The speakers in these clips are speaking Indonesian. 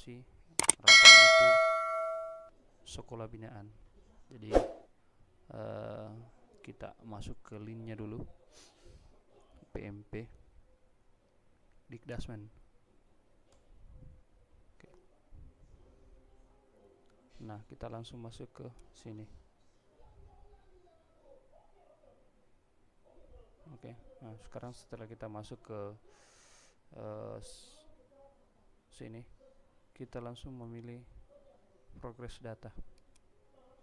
memverifikasi rapor mutu sekolah binaan. Jadi kita masuk ke linknya dulu, PMP Dikdasmen. Oke. Nah, kita langsung masuk ke sini. Oke. Nah, sekarang setelah kita masuk ke sini, kita langsung memilih progress data.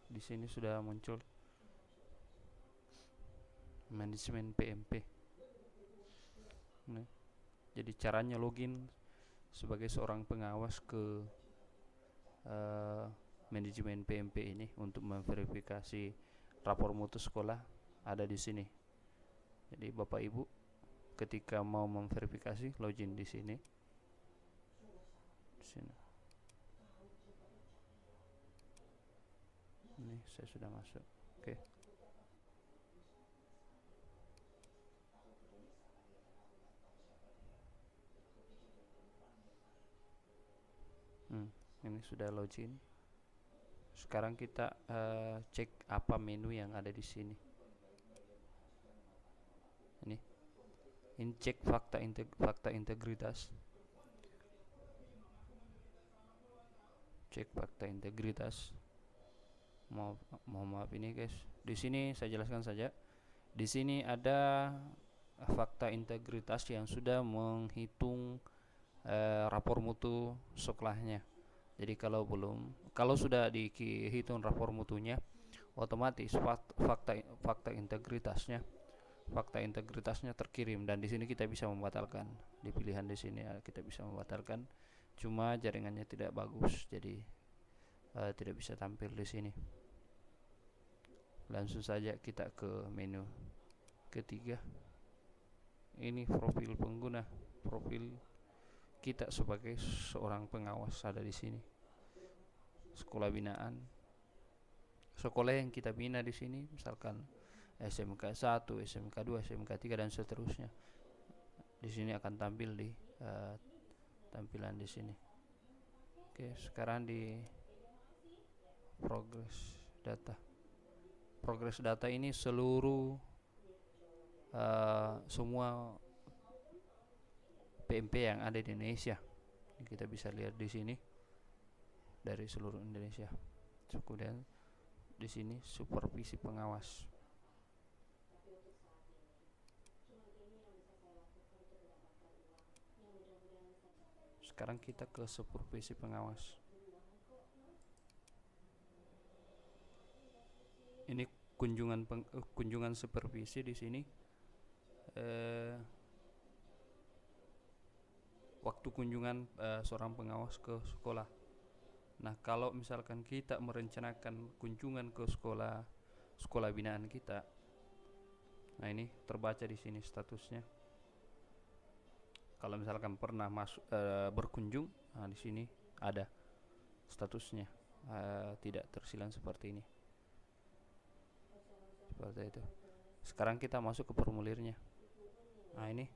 Di sini sudah muncul manajemen PMP. Nah, jadi caranya login sebagai seorang pengawas ke manajemen PMP ini untuk memverifikasi rapor mutu sekolah ada di sini. Jadi Bapak Ibu ketika mau memverifikasi login di sini. Ini saya sudah masuk. Oke. Ini sudah login. Sekarang kita cek apa menu yang ada di sini. Ini cek fakta integritas. Cek fakta integritas. Maaf ini guys. Di sini saya jelaskan saja. Di sini ada fakta integritas yang sudah menghitung rapor mutu sekolahnya. Jadi kalau sudah dihitung rapor mutunya, otomatis fakta integritasnya terkirim, dan di sini kita bisa membatalkan. Di pilihan di sini kita bisa membatalkan. Cuma jaringannya tidak bagus, jadi tidak bisa tampil di sini. Langsung saja kita ke menu ketiga. Ini profil pengguna, profil kita sebagai seorang pengawas ada di sini. Sekolah binaan, sekolah yang kita bina di sini, misalkan SMK 1, SMK 2, SMK 3 dan seterusnya. Di sini akan tampil di tampilan di sini. Oke, sekarang di progress data. Progress data ini seluruh semua PMP yang ada di Indonesia. Kita bisa lihat di sini dari seluruh Indonesia. Kemudian di sini supervisi pengawas. Sekarang kita ke supervisi pengawas. Ini kunjungan supervisi di sini. Waktu kunjungan seorang pengawas ke sekolah. Nah, kalau misalkan kita merencanakan kunjungan ke sekolah binaan kita, nah ini terbaca di sini statusnya. Kalau misalkan pernah berkunjung, nah di sini ada statusnya, tidak tersilang seperti ini. Seperti itu. Sekarang kita masuk ke formulirnya. Nah ini,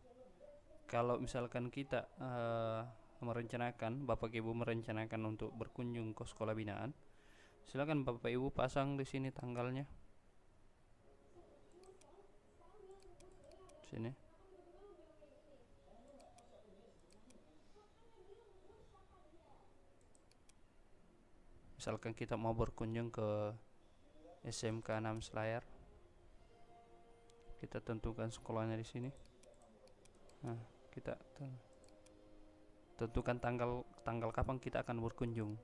kalau misalkan kita merencanakan, Bapak Ibu merencanakan untuk berkunjung ke sekolah binaan, silakan Bapak Ibu pasang di sini tanggalnya. Sini. Misalkan kita mau berkunjung ke SMK 6 Selayar, kita tentukan sekolahnya di sini. Nah, kita tentukan tanggal kapan kita akan berkunjung,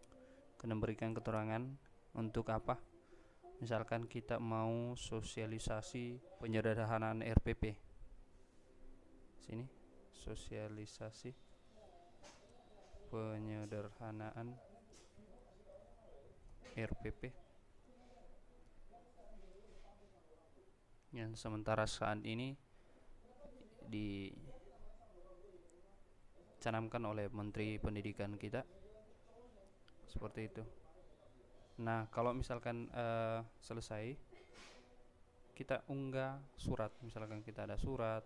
kena berikan keterangan untuk apa. Misalkan kita mau sosialisasi penyederhanaan RPP, sini sosialisasi penyederhanaan RPP yang sementara saat ini dicanamkan oleh Menteri Pendidikan kita, seperti itu. Nah, kalau misalkan selesai, kita unggah surat. Misalkan kita ada surat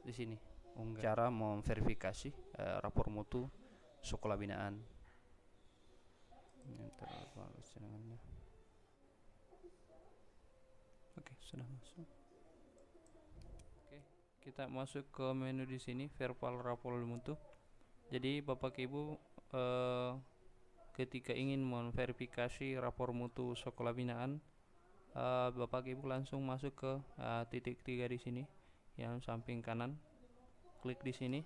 di sini, unggah. Cara memverifikasi rapor mutu sekolah binaan. Oke, sudah masuk. Oke, kita masuk ke menu di sini, verbal rapor mutu. Jadi Bapak Ibu ketika ingin memverifikasi rapor mutu sekolah binaan, Bapak Ibu langsung masuk ke titik 3 di sini yang samping kanan. Klik di sini,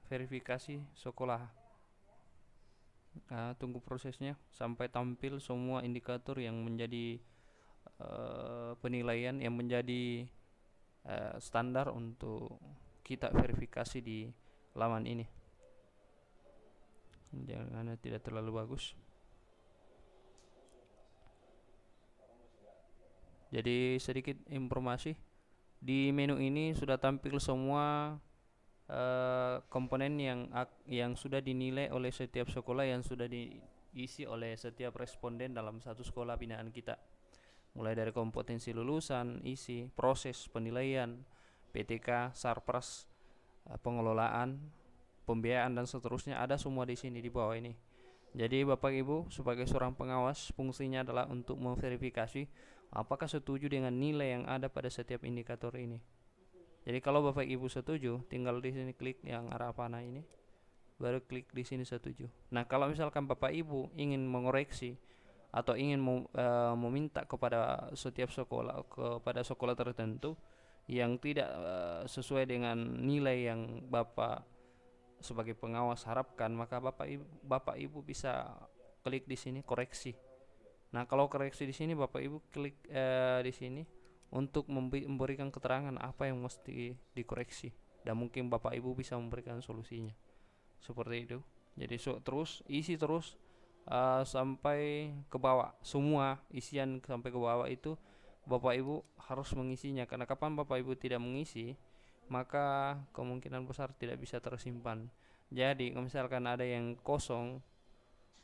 verifikasi sekolah. Tunggu prosesnya sampai tampil semua indikator yang menjadi penilaian yang menjadi standar untuk kita verifikasi di laman ini. Jangan tidak terlalu bagus. Jadi sedikit informasi, di menu ini sudah tampil semua komponen yang sudah dinilai oleh setiap sekolah, yang sudah diisi oleh setiap responden dalam satu sekolah binaan kita, mulai dari kompetensi lulusan, isi, proses penilaian, PTK, sarpras, pengelolaan, pembiayaan dan seterusnya, ada semua di sini di bawah ini. Jadi Bapak Ibu sebagai seorang pengawas, fungsinya adalah untuk memverifikasi apakah setuju dengan nilai yang ada pada setiap indikator ini. Jadi kalau Bapak Ibu setuju, tinggal di sini klik yang arah panah ini, baru klik di sini setuju. Nah, kalau misalkan Bapak Ibu ingin mengoreksi atau ingin meminta kepada setiap sekolah, kepada sekolah tertentu yang tidak sesuai dengan nilai yang Bapak sebagai pengawas harapkan, maka Bapak Ibu bisa klik di sini koreksi. Nah, kalau koreksi di sini Bapak Ibu klik di sini untuk memberikan keterangan apa yang mesti dikoreksi, dan mungkin Bapak Ibu bisa memberikan solusinya. Seperti itu. Jadi terus isi terus sampai ke bawah. Semua isian sampai ke bawah itu Bapak Ibu harus mengisinya, karena kapan Bapak Ibu tidak mengisi, maka kemungkinan besar tidak bisa tersimpan. Jadi misalkan ada yang kosong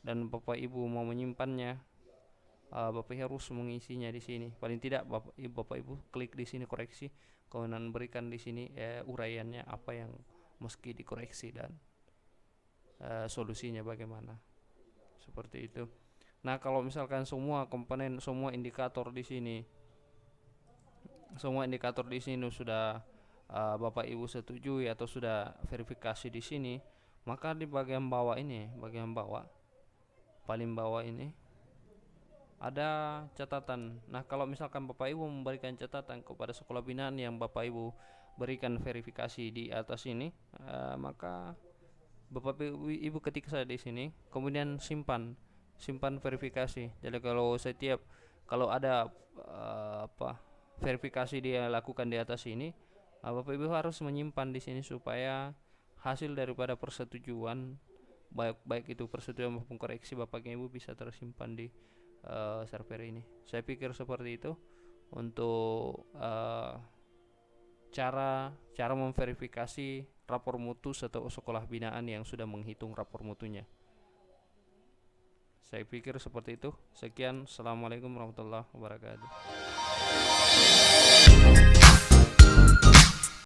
dan Bapak Ibu mau menyimpannya, Bapak harus mengisinya di sini. Paling tidak Bapak Ibu klik di sini koreksi, kemudian berikan di sini uraiannya apa yang mesti dikoreksi dan solusinya bagaimana. Seperti itu. Nah, kalau misalkan semua komponen, semua indikator di sini sudah Bapak Ibu setujui atau sudah verifikasi di sini, maka di bagian bawah ini, paling bawah ini ada catatan. Nah, kalau misalkan Bapak Ibu memberikan catatan kepada sekolah binaan yang Bapak Ibu berikan verifikasi di atas ini, maka Bapak Ibu ketik saja di sini, kemudian simpan verifikasi. Jadi kalau ada verifikasi dia lakukan di atas ini, Bapak Ibu harus menyimpan di sini supaya hasil daripada persetujuan, baik itu persetujuan maupun koreksi Bapak Ibu bisa tersimpan di server ini. Saya pikir seperti itu untuk cara memverifikasi rapor mutu atau sekolah binaan yang sudah menghitung rapor mutunya. Saya pikir seperti itu. Sekian, assalamualaikum warahmatullahi wabarakatuh.